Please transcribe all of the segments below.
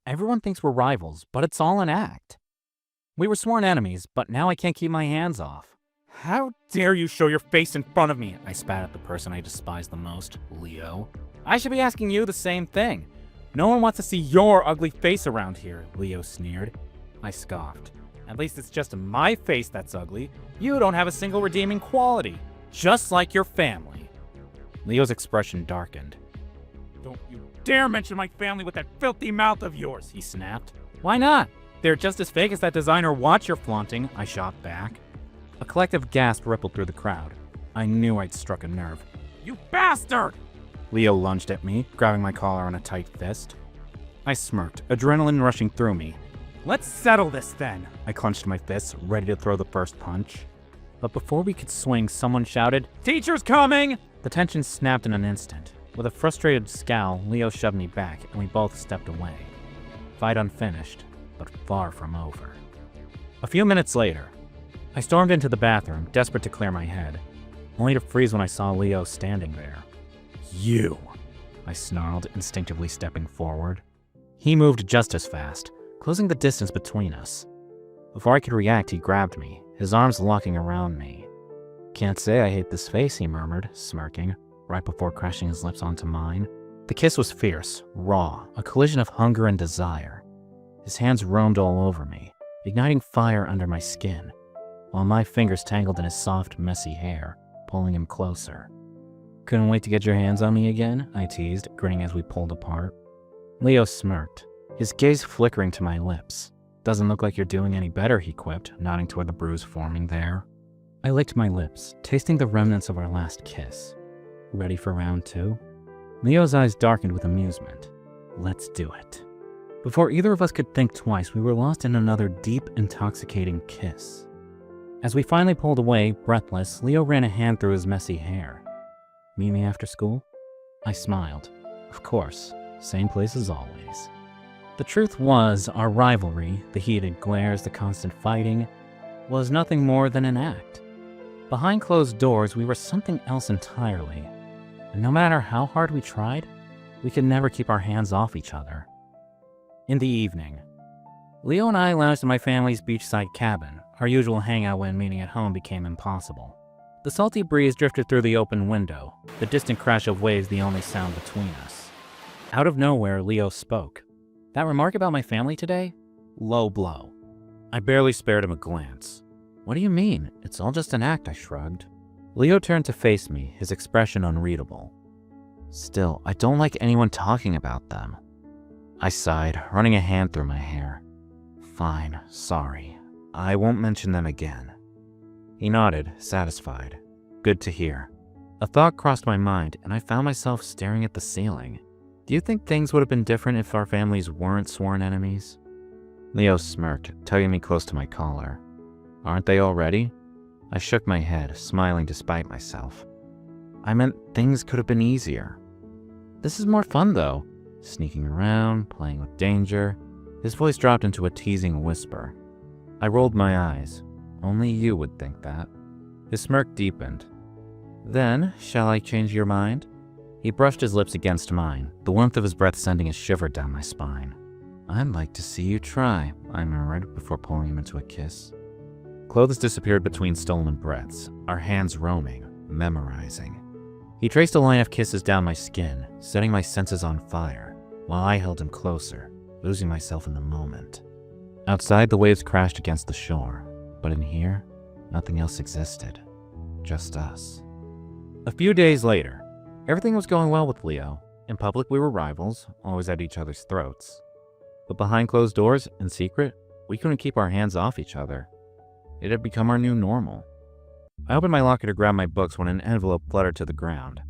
Everyone thinks we're rivals, but it's all an act. We were sworn enemies, but now I can't keep my hands off. How dare you show your face in front of me? I spat at the person I despise the most, Leo. I should be asking you the same thing. No one wants to see your ugly face around here, Leo sneered. I scoffed. At least it's just my face that's ugly. You don't have a single redeeming quality, just like your family. Leo's expression darkened. Don't you dare mention my family with that filthy mouth of yours, he snapped. Why not? They're just as fake as that designer watch you're flaunting, I shot back. A collective gasp rippled through the crowd. I knew I'd struck a nerve. You bastard! Leo lunged at me, grabbing my collar in a tight fist. I smirked, adrenaline rushing through me. Let's settle this then! I clenched my fists, ready to throw the first punch. But before we could swing, someone shouted, "Teacher's coming!" The tension snapped in an instant. With a frustrated scowl, Leo shoved me back, and we both stepped away. Fight unfinished, but far from over. A few minutes later, I stormed into the bathroom, desperate to clear my head, only to freeze when I saw Leo standing there. You! I snarled, instinctively stepping forward. He moved just as fast, closing the distance between us. Before I could react, he grabbed me, his arms locking around me. Can't say I hate this face, he murmured, smirking, right before crashing his lips onto mine. The kiss was fierce, raw, a collision of hunger and desire. His hands roamed all over me, igniting fire under my skin, while my fingers tangled in his soft, messy hair, pulling him closer. Couldn't wait to get your hands on me again, I teased, grinning as we pulled apart. Leo smirked, his gaze flickering to my lips. Doesn't look like you're doing any better, he quipped, nodding toward the bruise forming there. I licked my lips, tasting the remnants of our last kiss. Ready for round two? Leo's eyes darkened with amusement. Let's do it. Before either of us could think twice, we were lost in another deep, intoxicating kiss. As we finally pulled away, breathless, Leo ran a hand through his messy hair. Meet me after school? I smiled. Of course, same place as always. The truth was, our rivalry, the heated glares, the constant fighting, was nothing more than an act. Behind closed doors, we were something else entirely. And no matter how hard we tried, we could never keep our hands off each other. In the evening, Leo and I lounged in my family's beachside cabin. Our usual hangout when meeting at home became impossible. The salty breeze drifted through the open window, the distant crash of waves the only sound between us. Out of nowhere, Leo spoke. That remark about my family today? Low blow. I barely spared him a glance. What do you mean? It's all just an act, I shrugged. Leo turned to face me, his expression unreadable. Still, I don't like anyone talking about them. I sighed, running a hand through my hair. Fine, sorry. I won't mention them again. He nodded, satisfied. Good to hear. A thought crossed my mind, and I found myself staring at the ceiling. Do you think things would have been different if our families weren't sworn enemies? Leo smirked, tugging me close to my collar. Aren't they already? I shook my head, smiling despite myself. I meant things could have been easier. This is more fun, though. Sneaking around, playing with danger. His voice dropped into a teasing whisper. I rolled my eyes. Only you would think that. His smirk deepened. Then, shall I change your mind? He brushed his lips against mine, the warmth of his breath sending a shiver down my spine. I'd like to see you try, I murmured before pulling him into a kiss. Clothes disappeared between stolen breaths, our hands roaming, memorizing. He traced a line of kisses down my skin, setting my senses on fire, while I held him closer, losing myself in the moment. Outside, the waves crashed against the shore, but in here, nothing else existed. Just us. A few days later, everything was going well with Leo. In public, we were rivals, always at each other's throats. But behind closed doors, in secret, we couldn't keep our hands off each other. It had become our new normal. I opened my locker to grab my books when an envelope fluttered to the ground.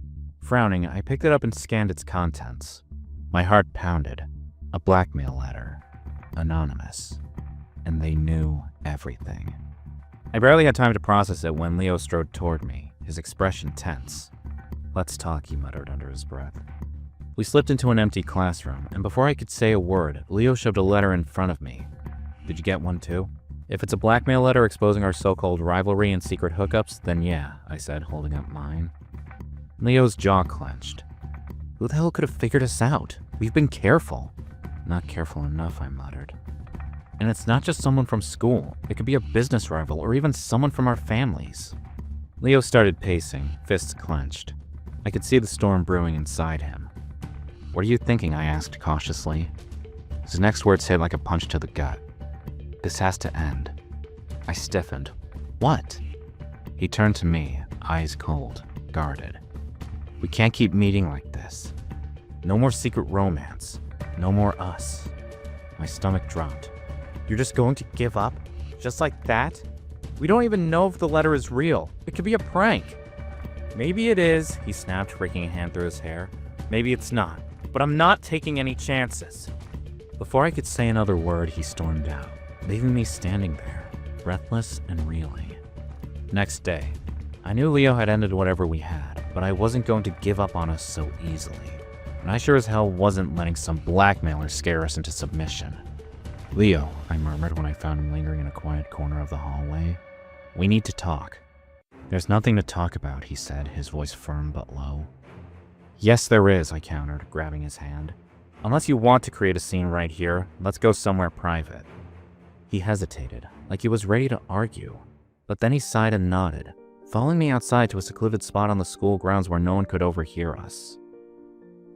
Frowning, I picked it up and scanned its contents. My heart pounded. A blackmail letter. Anonymous. And they knew everything. I barely had time to process it when Leo strode toward me, his expression tense. Let's talk, he muttered under his breath. We slipped into an empty classroom, and before I could say a word, Leo shoved a letter in front of me. Did you get one too? If it's a blackmail letter exposing our so-called rivalry and secret hookups, then yeah, I said, holding up mine. Leo's jaw clenched. Who the hell could have figured us out? We've been careful. Not careful enough, I muttered. And it's not just someone from school. It could be a business rival or even someone from our families. Leo started pacing, fists clenched. I could see the storm brewing inside him. What are you thinking? I asked cautiously. His next words hit like a punch to the gut. This has to end. I stiffened. What? He turned to me, eyes cold, guarded. We can't keep meeting like this. No more secret romance. No more us. My stomach dropped. You're just going to give up? Just like that? We don't even know if the letter is real. It could be a prank. Maybe it is, he snapped, raking a hand through his hair. Maybe it's not. But I'm not taking any chances. Before I could say another word, he stormed out, leaving me standing there, breathless and reeling. Next day, I knew Leo had ended whatever we had, but I wasn't going to give up on us so easily. And I sure as hell wasn't letting some blackmailer scare us into submission. Leo, I murmured when I found him lingering in a quiet corner of the hallway. We need to talk. There's nothing to talk about, he said, his voice firm but low. Yes, there is, I countered, grabbing his hand. Unless you want to create a scene right here, let's go somewhere private. He hesitated, like he was ready to argue, but then he sighed and nodded, following me outside to a secluded spot on the school grounds where no one could overhear us.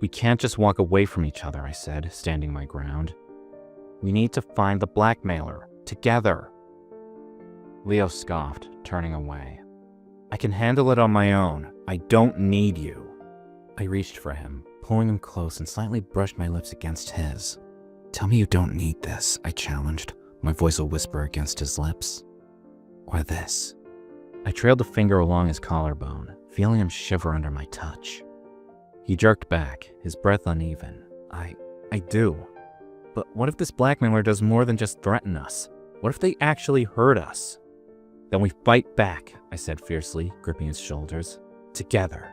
We can't just walk away from each other, I said, standing my ground. We need to find the blackmailer, together. Leo scoffed, turning away. I can handle it on my own. I don't need you. I reached for him, pulling him close and slightly brushed my lips against his. Tell me you don't need this, I challenged, my voice a whisper against his lips. Or this. I trailed a finger along his collarbone, feeling him shiver under my touch. He jerked back, his breath uneven. I do. But what if this blackmailer does more than just threaten us? What if they actually hurt us? Then we fight back, I said fiercely, gripping his shoulders. Together.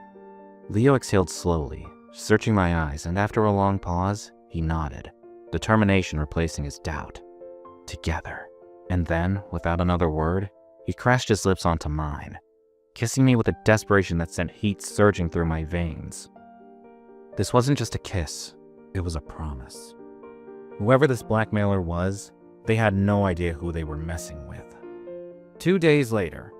Leo exhaled slowly, searching my eyes, and after a long pause, he nodded, determination replacing his doubt. Together. And then, without another word, he crashed his lips onto mine, kissing me with a desperation that sent heat surging through my veins. This wasn't just a kiss, it was a promise. Whoever this blackmailer was, they had no idea who they were messing with. 2 days later.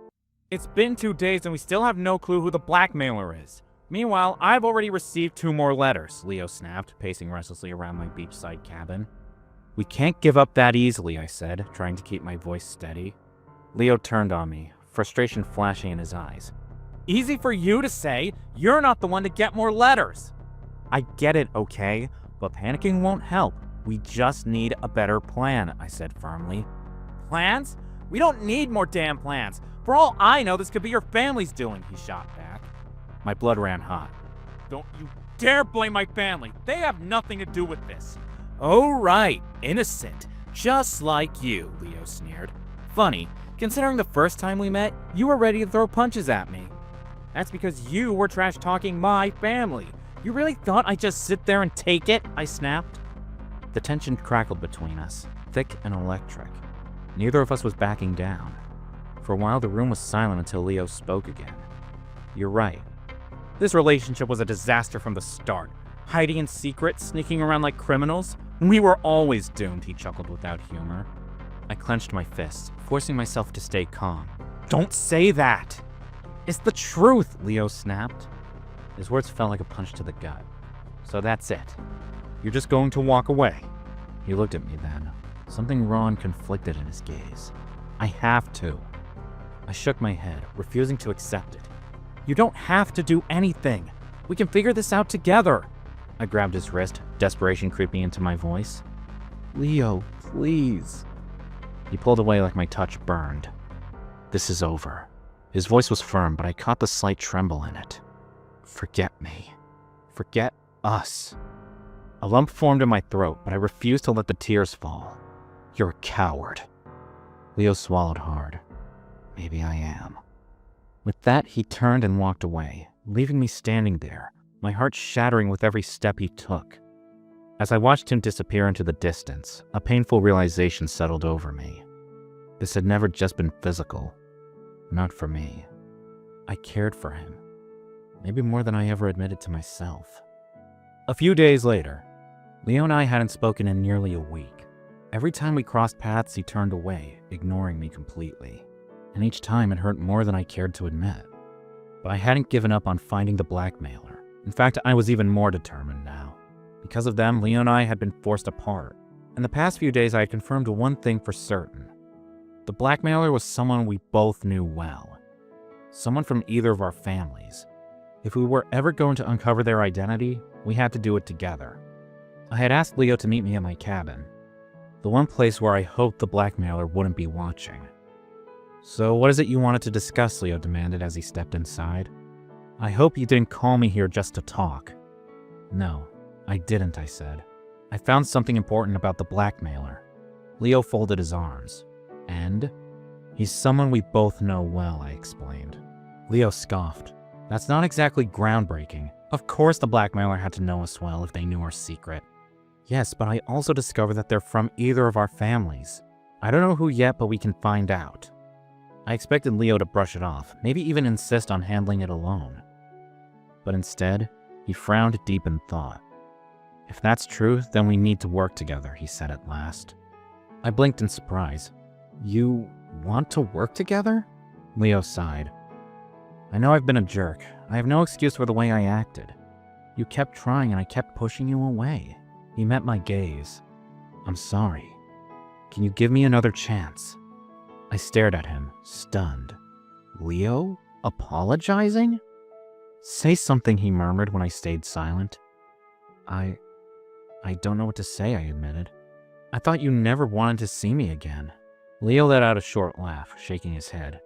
It's been 2 days and we still have no clue who the blackmailer is. Meanwhile, I've already received 2 more letters, Leo snapped, pacing restlessly around my beachside cabin. We can't give up that easily, I said, trying to keep my voice steady. Leo turned on me, frustration flashing in his eyes. Easy for you to say. You're not the one to get more letters. I get it, okay? But panicking won't help. We just need a better plan, I said firmly. Plans? We don't need more damn plans. For all I know, this could be your family's doing, he shot back. My blood ran hot. Don't you dare blame my family. They have nothing to do with this. Oh, right. Innocent. Just like you, Leo sneered. Funny, considering the first time we met, you were ready to throw punches at me. That's because you were trash-talking my family. You really thought I'd just sit there and take it? I snapped. The tension crackled between us, thick and electric. Neither of us was backing down. For a while, the room was silent until Leo spoke again. You're right. This relationship was a disaster from the start. Hiding in secret, sneaking around like criminals. We were always doomed, he chuckled without humor. I clenched my fists, forcing myself to stay calm. Don't say that! It's the truth, Leo snapped. His words felt like a punch to the gut. So that's it. You're just going to walk away. He looked at me then, something raw and conflicted in his gaze. I have to. I shook my head, refusing to accept it. You don't have to do anything. We can figure this out together. I grabbed his wrist, desperation creeping into my voice. Leo, please. He pulled away like my touch burned. This is over. His voice was firm, but I caught the slight tremble in it. Forget me. Forget us. A lump formed in my throat, but I refused to let the tears fall. You're a coward. Leo swallowed hard. Maybe I am. With that, he turned and walked away, leaving me standing there, my heart shattering with every step he took. As I watched him disappear into the distance, a painful realization settled over me. This had never just been physical. Not for me. I cared for him. Maybe more than I ever admitted to myself. A few days later, Leo and I hadn't spoken in nearly a week. Every time we crossed paths, he turned away, ignoring me completely. And each time it hurt more than I cared to admit. But I hadn't given up on finding the blackmailer. In fact, I was even more determined now. Because of them, Leo and I had been forced apart. In the past few days, I had confirmed one thing for certain. The blackmailer was someone we both knew well. Someone from either of our families. If we were ever going to uncover their identity, we had to do it together. I had asked Leo to meet me at my cabin, the one place where I hoped the blackmailer wouldn't be watching. "So what is it you wanted to discuss?" Leo demanded as he stepped inside. "I hope you didn't call me here just to talk." "No, I didn't," I said. "I found something important about the blackmailer." Leo folded his arms. "And?" "He's someone we both know well," I explained. Leo scoffed. "That's not exactly groundbreaking. Of course the blackmailer had to know us well if they knew our secret." "Yes, but I also discovered that they're from either of our families. I don't know who yet, but we can find out." I expected Leo to brush it off, maybe even insist on handling it alone. But instead, he frowned deep in thought. "If that's true, then we need to work together," he said at last. I blinked in surprise. "You want to work together?" Leo sighed. "I know I've been a jerk. I have no excuse for the way I acted. You kept trying and I kept pushing you away." He met my gaze. "I'm sorry. Can you give me another chance?" I stared at him, stunned. "Leo? Apologizing?" "Say something," he murmured when I stayed silent. I don't know what to say," I admitted. "I thought you never wanted to see me again." Leo let out a short laugh, shaking his head.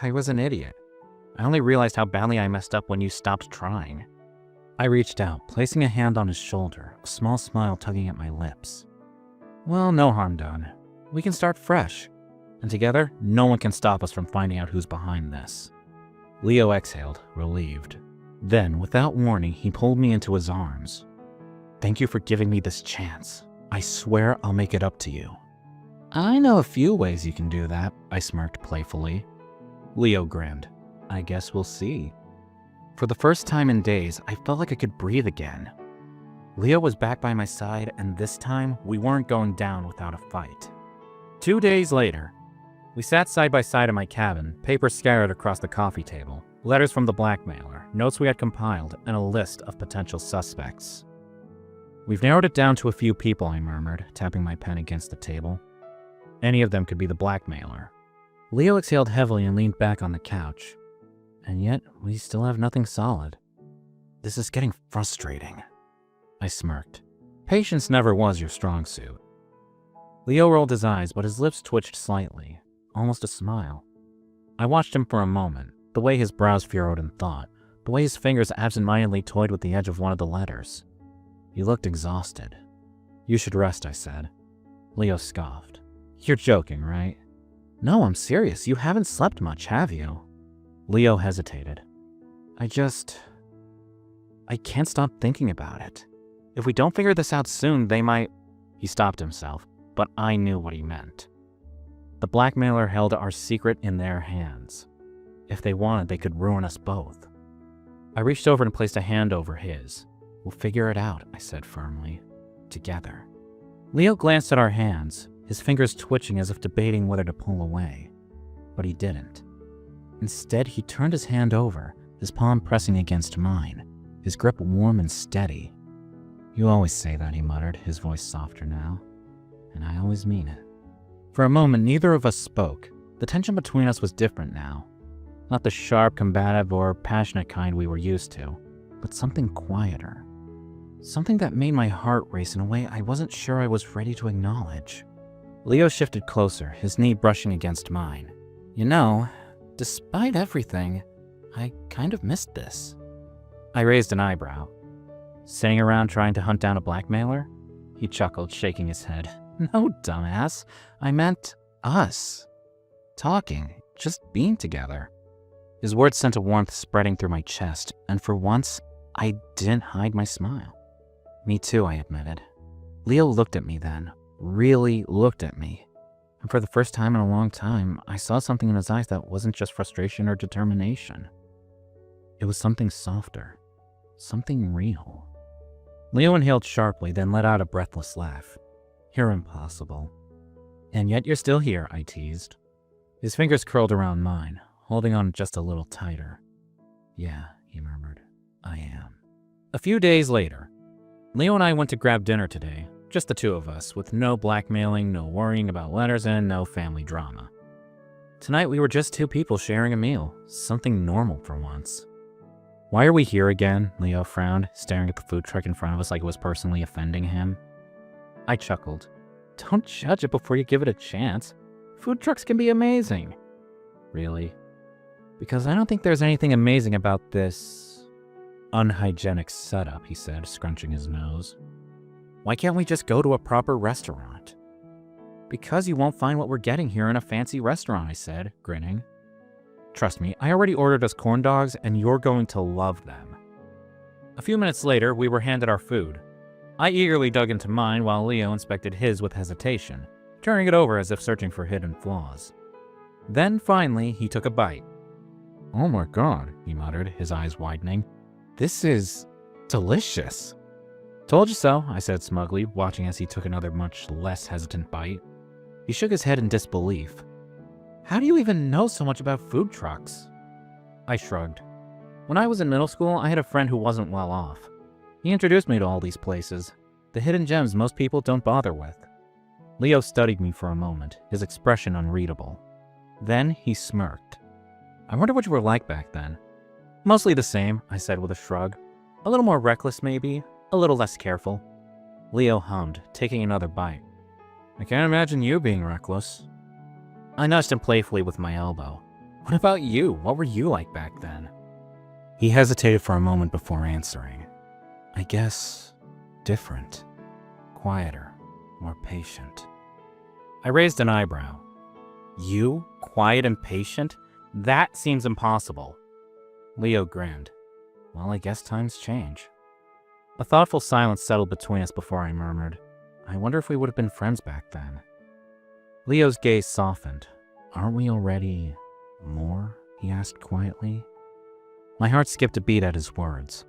"I was an idiot. I only realized how badly I messed up when you stopped trying." I reached out, placing a hand on his shoulder, a small smile tugging at my lips. "Well, no harm done. We can start fresh. And together, no one can stop us from finding out who's behind this." Leo exhaled, relieved. Then, without warning, he pulled me into his arms. "Thank you for giving me this chance. I swear I'll make it up to you." "I know a few ways you can do that," I smirked playfully. Leo grinned. "I guess we'll see." For the first time in days, I felt like I could breathe again. Leo was back by my side, and this time, we weren't going down without a fight. 2 days later, we sat side by side in my cabin, papers scattered across the coffee table, letters from the blackmailer, notes we had compiled, and a list of potential suspects. "We've narrowed it down to a few people," I murmured, tapping my pen against the table. "Any of them could be the blackmailer." Leo exhaled heavily and leaned back on the couch. "And yet, we still have nothing solid. This is getting frustrating." I smirked. "Patience never was your strong suit." Leo rolled his eyes, but his lips twitched slightly, almost a smile. I watched him for a moment, the way his brows furrowed in thought, the way his fingers absent-mindedly toyed with the edge of one of the letters. He looked exhausted. "You should rest," I said. Leo scoffed. "You're joking, right?" "No, I'm serious. You haven't slept much, have you?" Leo hesitated. I can't stop thinking about it. If we don't figure this out soon, they might..." He stopped himself, but I knew what he meant. The blackmailer held our secret in their hands. If they wanted, they could ruin us both. I reached over and placed a hand over his. "We'll figure it out," I said firmly. "Together." Leo glanced at our hands, his fingers twitching as if debating whether to pull away. But he didn't. Instead, he turned his hand over, his palm pressing against mine, his grip warm and steady. "You always say that," he muttered, his voice softer now. "And I always mean it." For a moment, neither of us spoke. The tension between us was different now. Not the sharp, combative, or passionate kind we were used to, but something quieter. Something that made my heart race in a way I wasn't sure I was ready to acknowledge. Leo shifted closer, his knee brushing against mine. "You know, despite everything, I kind of missed this." I raised an eyebrow. "Sitting around trying to hunt down a blackmailer?" He chuckled, shaking his head. "No, dumbass. I meant us. Talking, just being together." His words sent a warmth spreading through my chest, and for once, I didn't hide my smile. "Me too," I admitted. Leo looked at me then, really looked at me. And for the first time in a long time, I saw something in his eyes that wasn't just frustration or determination. It was something softer, something real. Leo inhaled sharply, then let out a breathless laugh. You're impossible. And yet you're still here, I teased. His fingers curled around mine, holding on just a little tighter. Yeah, he murmured. I am. A few days later, Leo and I went to grab dinner today, just the two of us, with no blackmailing, no worrying about letters, and no family drama. Tonight we were just two people sharing a meal, something normal for once. Why are we here again? Leo frowned, staring at the food truck in front of us like it was personally offending him. I chuckled. Don't judge it before you give it a chance. Food trucks can be amazing. Really? Because I don't think there's anything amazing about this unhygienic setup, he said, scrunching his nose. Why can't we just go to a proper restaurant? Because you won't find what we're getting here in a fancy restaurant, I said, grinning. Trust me, I already ordered us corn dogs, and you're going to love them. A few minutes later, we were handed our food. I eagerly dug into mine while Leo inspected his with hesitation, turning it over as if searching for hidden flaws. Then, finally, he took a bite. Oh my god, he muttered, his eyes widening. This is delicious. Told you so, I said smugly, watching as he took another much less hesitant bite. He shook his head in disbelief. How do you even know so much about food trucks? I shrugged. When I was in middle school, I had a friend who wasn't well off. He introduced me to all these places, the hidden gems most people don't bother with. Leo studied me for a moment, his expression unreadable. Then he smirked. I wonder what you were like back then. Mostly the same, I said with a shrug. A little more reckless maybe, a little less careful. Leo hummed, taking another bite. I can't imagine you being reckless. I nudged him playfully with my elbow. What about you? What were you like back then? He hesitated for a moment before answering. I guess different, quieter, more patient. I raised an eyebrow. You? Quiet and patient? That seems impossible. Leo grinned. Well, I guess times change. A thoughtful silence settled between us before I murmured, I wonder if we would have been friends back then. Leo's gaze softened. Aren't we already more? He asked quietly. My heart skipped a beat at his words.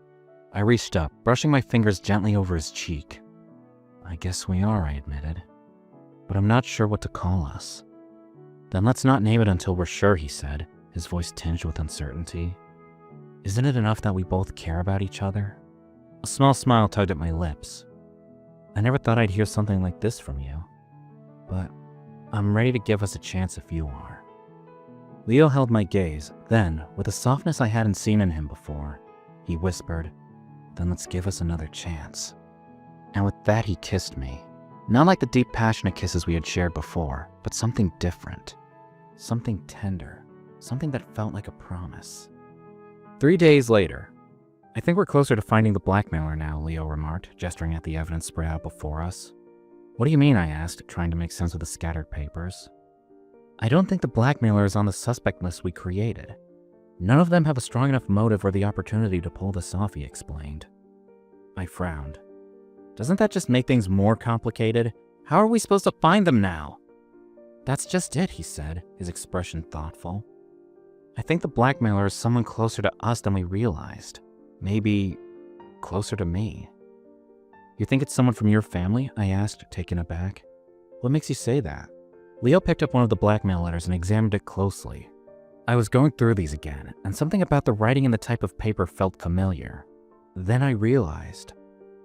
I reached up, brushing my fingers gently over his cheek. I guess we are, I admitted. But I'm not sure what to call us. Then let's not name it until we're sure, he said, his voice tinged with uncertainty. Isn't it enough that we both care about each other? A small smile tugged at my lips. I never thought I'd hear something like this from you. But I'm ready to give us a chance if you are. Leo held my gaze, then, with a softness I hadn't seen in him before, he whispered, Then let's give us another chance. And with that he kissed me. Not like the deep, passionate kisses we had shared before, but something different. Something tender. Something that felt like a promise. 3 days later. I think we're closer to finding the blackmailer now, Leo remarked, gesturing at the evidence spread out before us. What do you mean, I asked, trying to make sense of the scattered papers. I don't think the blackmailer is on the suspect list we created. None of them have a strong enough motive or the opportunity to pull this off, he explained. I frowned. Doesn't that just make things more complicated? How are we supposed to find them now? That's just it, he said, his expression thoughtful. I think the blackmailer is someone closer to us than we realized. Maybe closer to me. You think it's someone from your family? I asked, taken aback. What makes you say that? Leo picked up one of the blackmail letters and examined it closely. I was going through these again, and something about the writing and the type of paper felt familiar. Then I realized.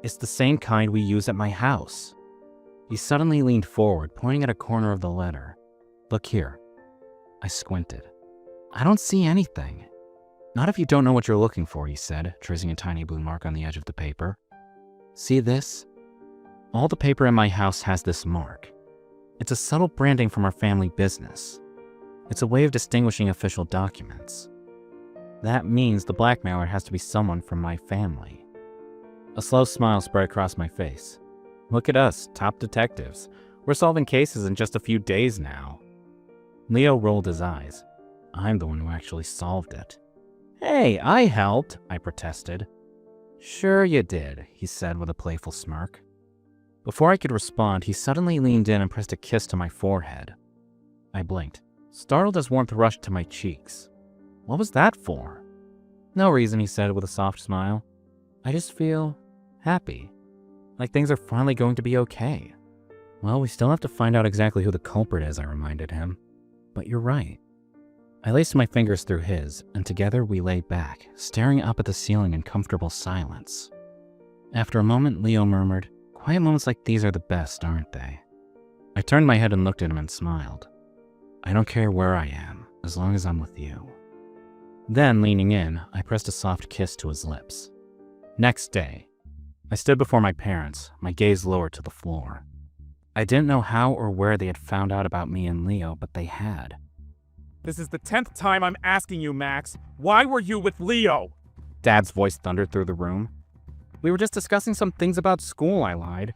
It's the same kind we use at my house. He suddenly leaned forward, pointing at a corner of the letter. Look here. I squinted. I don't see anything. Not if you don't know what you're looking for, he said, tracing a tiny blue mark on the edge of the paper. See this? All the paper in my house has this mark. It's a subtle branding from our family business. It's a way of distinguishing official documents. That means the blackmailer has to be someone from my family. A slow smile spread across my face. Look at us, top detectives. We're solving cases in just a few days now. Leo rolled his eyes. I'm the one who actually solved it. Hey, I helped, I protested. Sure you did, he said with a playful smirk. Before I could respond, he suddenly leaned in and pressed a kiss to my forehead. I blinked, startled as warmth rushed to my cheeks. What was that for? No reason, he said with a soft smile. I just feel happy. Like things are finally going to be okay. Well, we still have to find out exactly who the culprit is, I reminded him. But you're right. I laced my fingers through his, and together we lay back, staring up at the ceiling in comfortable silence. After a moment, Leo murmured, "Quiet moments like these are the best, aren't they?" I turned my head and looked at him and smiled. "I don't care where I am, as long as I'm with you." Then, leaning in, I pressed a soft kiss to his lips. Next day, I stood before my parents, my gaze lowered to the floor. I didn't know how or where they had found out about me and Leo, but they had. This is the 10th time I'm asking you, Max. Why were you with Leo? Dad's voice thundered through the room. "We were just discussing some things about school," I lied.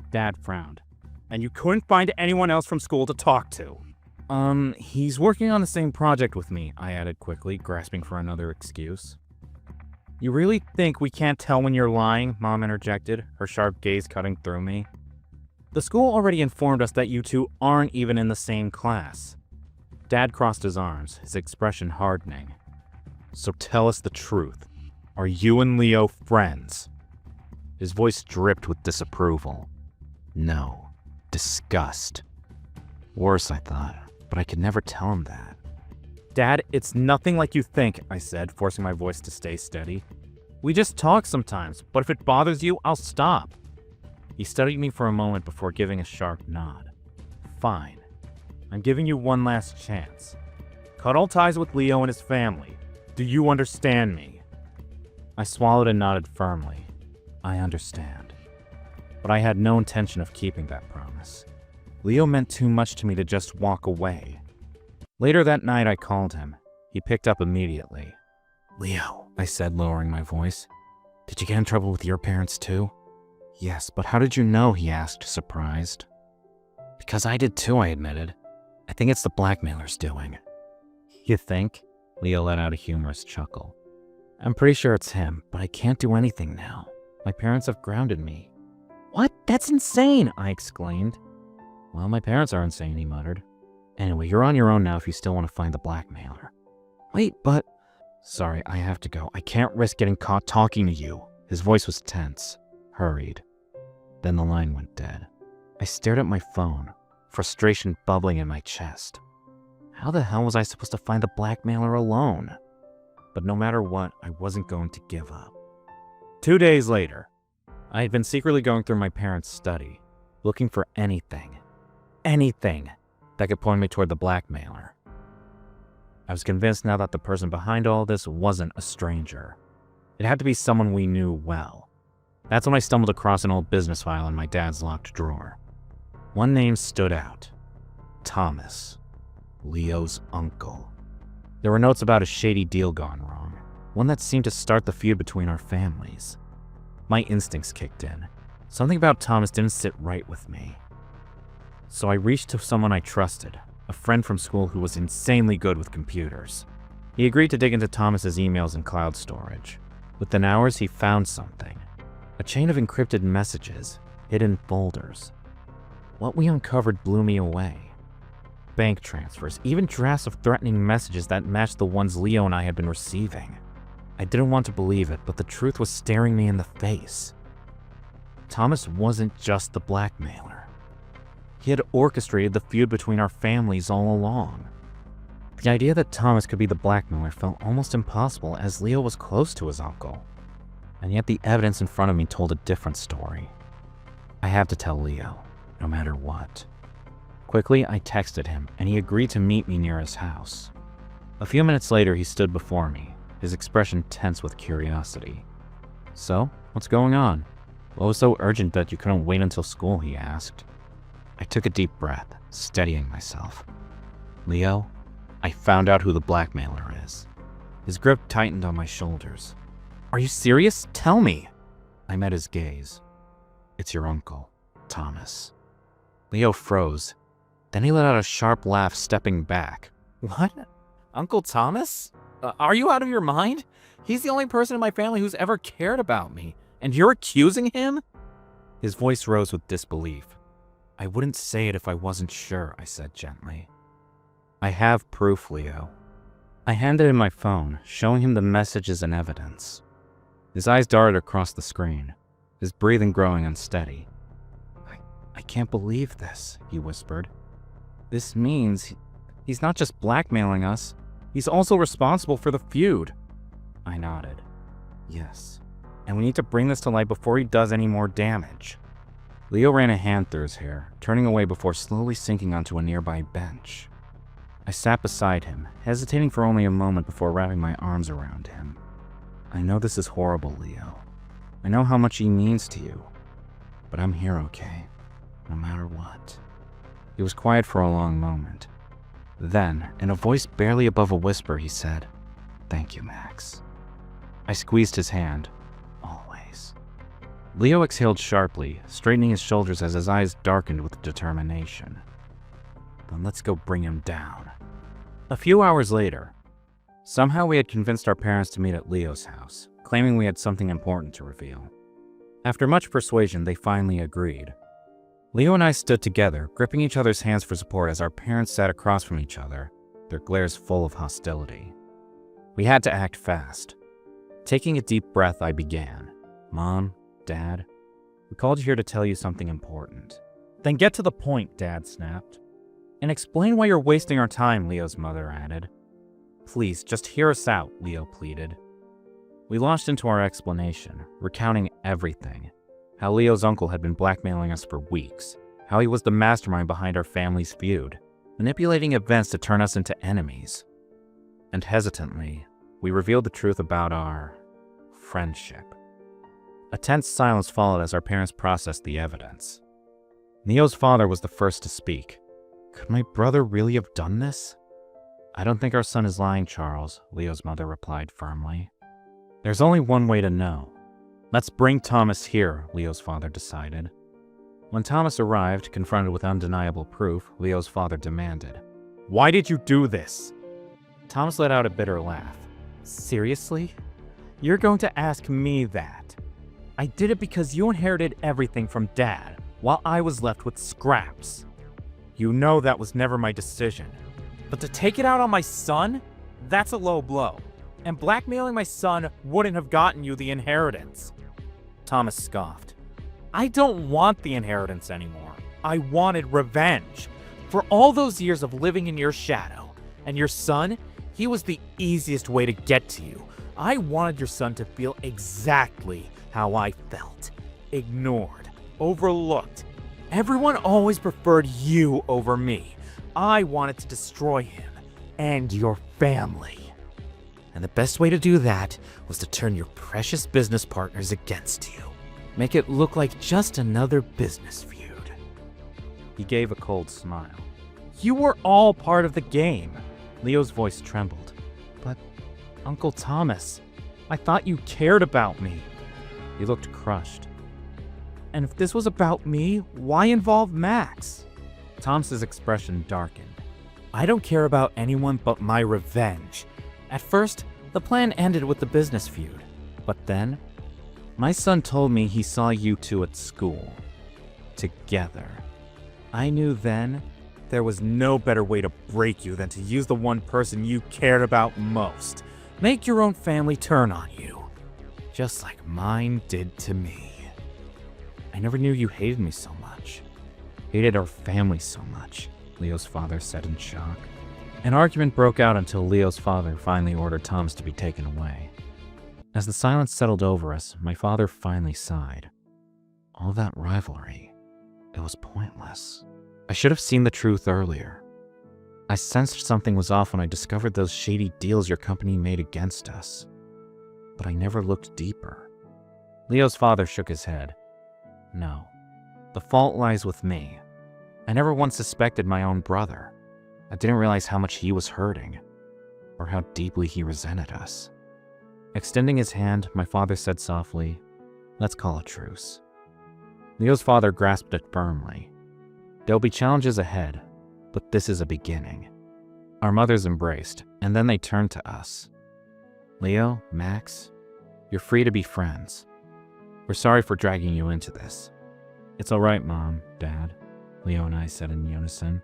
Dad frowned. And you couldn't find anyone else from school to talk to? He's working on the same project with me," I added quickly, grasping for another excuse. "You really think we can't tell when you're lying?" Mom interjected, her sharp gaze cutting through me. "The school already informed us that you two aren't even in the same class." Dad crossed his arms, his expression hardening. "So tell us the truth. Are you and Leo friends?" His voice dripped with disapproval. No. Disgust. Worse, I thought, but I could never tell him that. "Dad, it's nothing like you think," I said, forcing my voice to stay steady. "We just talk sometimes, but if it bothers you, I'll stop." He studied me for a moment before giving a sharp nod. "Fine. I'm giving you one last chance. Cut all ties with Leo and his family. Do you understand me?" I swallowed and nodded firmly. I understand. But I had no intention of keeping that promise. Leo meant too much to me to just walk away. Later that night, I called him. He picked up immediately. "Leo," I said, lowering my voice. "Did you get in trouble with your parents too?" "Yes, but how did you know?" he asked, surprised. "Because I did too," I admitted. "I think it's the blackmailer's doing." "You think?" Leo let out a humorous chuckle. "I'm pretty sure it's him, but I can't do anything now. My parents have grounded me." "What? That's insane!" I exclaimed. "Well, my parents are insane," he muttered. "Anyway, you're on your own now if you still want to find the blackmailer." "Wait, but..." "Sorry, I have to go. I can't risk getting caught talking to you." His voice was tense, hurried. Then the line went dead. I stared at my phone, frustration bubbling in my chest. How the hell was I supposed to find the blackmailer alone? But no matter what, I wasn't going to give up. 2 days later, I had been secretly going through my parents' study, looking for anything that could point me toward the blackmailer. I was convinced now that the person behind all this wasn't a stranger. It had to be someone we knew well. That's when I stumbled across an old business file in my dad's locked drawer. One name stood out. Thomas. Leo's uncle. There were notes about a shady deal gone wrong, one that seemed to start the feud between our families. My instincts kicked in. Something about Thomas didn't sit right with me. So I reached to someone I trusted, a friend from school who was insanely good with computers. He agreed to dig into Thomas's emails and cloud storage. Within hours, he found something. A chain of encrypted messages, hidden folders. What we uncovered blew me away. Bank transfers, even drafts of threatening messages that matched the ones Leo and I had been receiving. I didn't want to believe it, but the truth was staring me in the face. Thomas wasn't just the blackmailer. He had orchestrated the feud between our families all along. The idea that Thomas could be the blackmailer felt almost impossible, as Leo was close to his uncle. And yet the evidence in front of me told a different story. I had to tell Leo, no matter what. Quickly, I texted him, and he agreed to meet me near his house. A few minutes later, he stood before me, his expression tense with curiosity. "So, what's going on? What was so urgent that you couldn't wait until school?" he asked. I took a deep breath, steadying myself. "Leo, I found out who the blackmailer is." His grip tightened on my shoulders. "Are you serious? Tell me." I met his gaze. "It's your uncle, Thomas." Leo froze. Then he let out a sharp laugh, stepping back. "What? Uncle Thomas? Are you out of your mind? He's the only person in my family who's ever cared about me, and you're accusing him?" His voice rose with disbelief. "I wouldn't say it if I wasn't sure," I said gently. "I have proof, Leo." I handed him my phone, showing him the messages and evidence. His eyes darted across the screen. his breathing growing unsteady. I can't believe this, he whispered. This means he's not just blackmailing us, he's also responsible for the feud. I nodded. Yes, and we need to bring this to light before he does any more damage. Leo ran a hand through his hair, turning away before slowly sinking onto a nearby bench. I sat beside him, hesitating for only a moment before wrapping my arms around him. I know this is horrible, Leo. I know how much he means to you. But I'm here, okay? No matter what. He was quiet for a long moment. Then, in a voice barely above a whisper, he said, "Thank you, Max." I squeezed his hand. Always. Leo exhaled sharply, straightening his shoulders as his eyes darkened with determination. Then let's go bring him down. A few hours later, somehow we had convinced our parents to meet at Leo's house, claiming we had something important to reveal. After much persuasion, they finally agreed. Leo and I stood together, gripping each other's hands for support as our parents sat across from each other, their glares full of hostility. We had to act fast. Taking a deep breath, I began. Mom, Dad, we called you here to tell you something important. Then get to the point, Dad snapped. And explain why you're wasting our time, Leo's mother added. Please, just hear us out, Leo pleaded. We launched into our explanation, recounting everything. How Leo's uncle had been blackmailing us for weeks, how he was the mastermind behind our family's feud, manipulating events to turn us into enemies. And hesitantly, we revealed the truth about our friendship. A tense silence followed as our parents processed the evidence. Leo's father was the first to speak. Could my brother really have done this? I don't think our son is lying, Charles, Leo's mother replied firmly. There's only one way to know. Let's bring Thomas here, Leo's father decided. When Thomas arrived, confronted with undeniable proof, Leo's father demanded, "Why did you do this?" Thomas let out a bitter laugh. Seriously? You're going to ask me that? I did it because you inherited everything from Dad, while I was left with scraps. You know that was never my decision. But to take it out on my son? That's a low blow. And blackmailing my son wouldn't have gotten you the inheritance. Thomas scoffed. I don't want the inheritance anymore. I wanted revenge. For all those years of living in your shadow. And your son, he was the easiest way to get to you. I wanted your son to feel exactly how I felt. Ignored. Overlooked. Everyone always preferred you over me. I wanted to destroy him and your family. And the best way to do that was to turn your precious business partners against you. Make it look like just another business feud. He gave a cold smile. You were all part of the game. Leo's voice trembled. But, Uncle Thomas, I thought you cared about me. He looked crushed. And if this was about me, why involve Max? Thomas's expression darkened. I don't care about anyone but my revenge. At first, the plan ended with the business feud. But then, my son told me he saw you two at school. Together. I knew then there was no better way to break you than to use the one person you cared about most. Make your own family turn on you. Just like mine did to me. I never knew you hated me so much. Hated our family so much, Leo's father said in shock. An argument broke out until Leo's father finally ordered Thomas to be taken away. As the silence settled over us, my father finally sighed. All that rivalry, it was pointless. I should have seen the truth earlier. I sensed something was off when I discovered those shady deals your company made against us. But I never looked deeper. Leo's father shook his head. No, the fault lies with me. I never once suspected my own brother. I didn't realize how much he was hurting, or how deeply he resented us. Extending his hand, my father said softly, "Let's call a truce." Leo's father grasped it firmly. There'll be challenges ahead, but this is a beginning. Our mothers embraced, and then they turned to us. Leo, Max, you're free to be friends. We're sorry for dragging you into this. It's all right, Mom, Dad, Leo and I said in unison.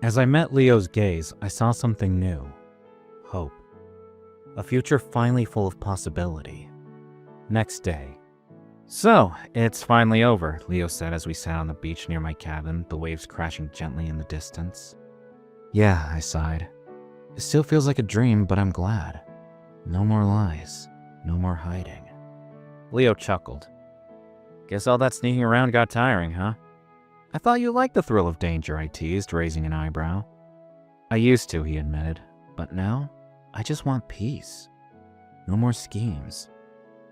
As I met Leo's gaze, I saw something new. Hope. A future finally full of possibility. Next day, So, it's finally over, Leo said as we sat on the beach near my cabin, the waves crashing gently in the distance. Yeah, I sighed. It still feels like a dream, but I'm glad. No more lies. No more hiding. Leo chuckled. Guess all that sneaking around got tiring, huh? I thought you liked the thrill of danger, I teased, raising an eyebrow. I used to, he admitted, but now I just want peace. No more schemes.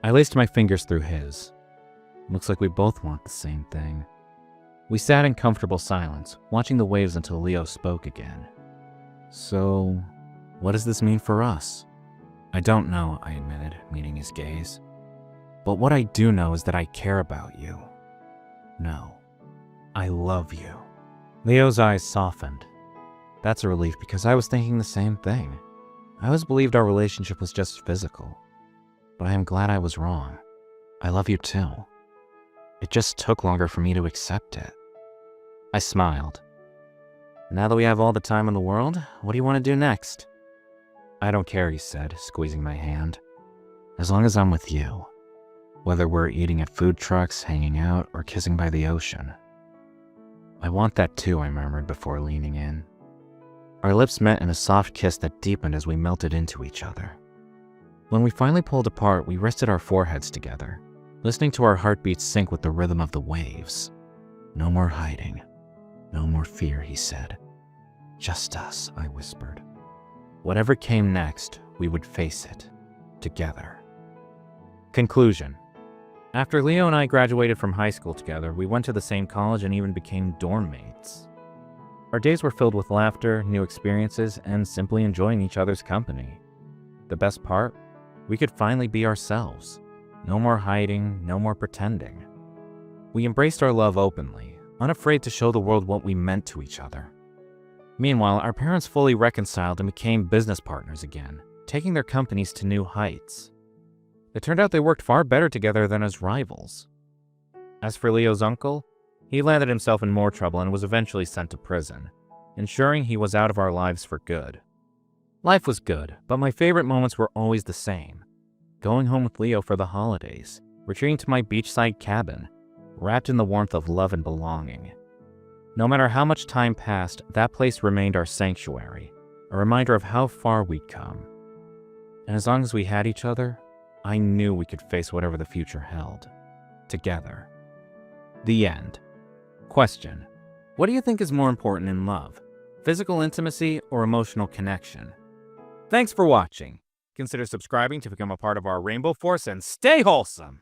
I laced my fingers through his. Looks like we both want the same thing. We sat in comfortable silence, watching the waves until Leo spoke again. So, what does this mean for us? I don't know, I admitted, meeting his gaze. But what I do know is that I care about you. No, I love you. Leo's eyes softened. That's a relief because I was thinking the same thing. I always believed our relationship was just physical. But I am glad I was wrong. I love you too. It just took longer for me to accept it. I smiled. Now that we have all the time in the world, what do you want to do next? I don't care, he said, squeezing my hand. As long as I'm with you. Whether we're eating at food trucks, hanging out, or kissing by the ocean. I want that too, I murmured before leaning in. Our lips met in a soft kiss that deepened as we melted into each other. When we finally pulled apart, we rested our foreheads together, listening to our heartbeats sync with the rhythm of the waves. No more hiding. No more fear, he said. Just us, I whispered. Whatever came next, we would face it. Together. Conclusion. After Leo and I graduated from high school together, we went to the same college and even became dorm mates. Our days were filled with laughter, new experiences, and simply enjoying each other's company. The best part? We could finally be ourselves. No more hiding, no more pretending. We embraced our love openly, unafraid to show the world what we meant to each other. Meanwhile, our parents fully reconciled and became business partners again, taking their companies to new heights. It turned out they worked far better together than as rivals. As for Leo's uncle, he landed himself in more trouble and was eventually sent to prison, ensuring he was out of our lives for good. Life was good, but my favorite moments were always the same. Going home with Leo for the holidays, retreating to my beachside cabin, wrapped in the warmth of love and belonging. No matter how much time passed, that place remained our sanctuary, a reminder of how far we'd come. And as long as we had each other, I knew we could face whatever the future held. Together. The end. Question. What do you think is more important in love? Physical intimacy or emotional connection? Thanks for watching. Consider subscribing to become a part of our Rainbow Force and stay wholesome!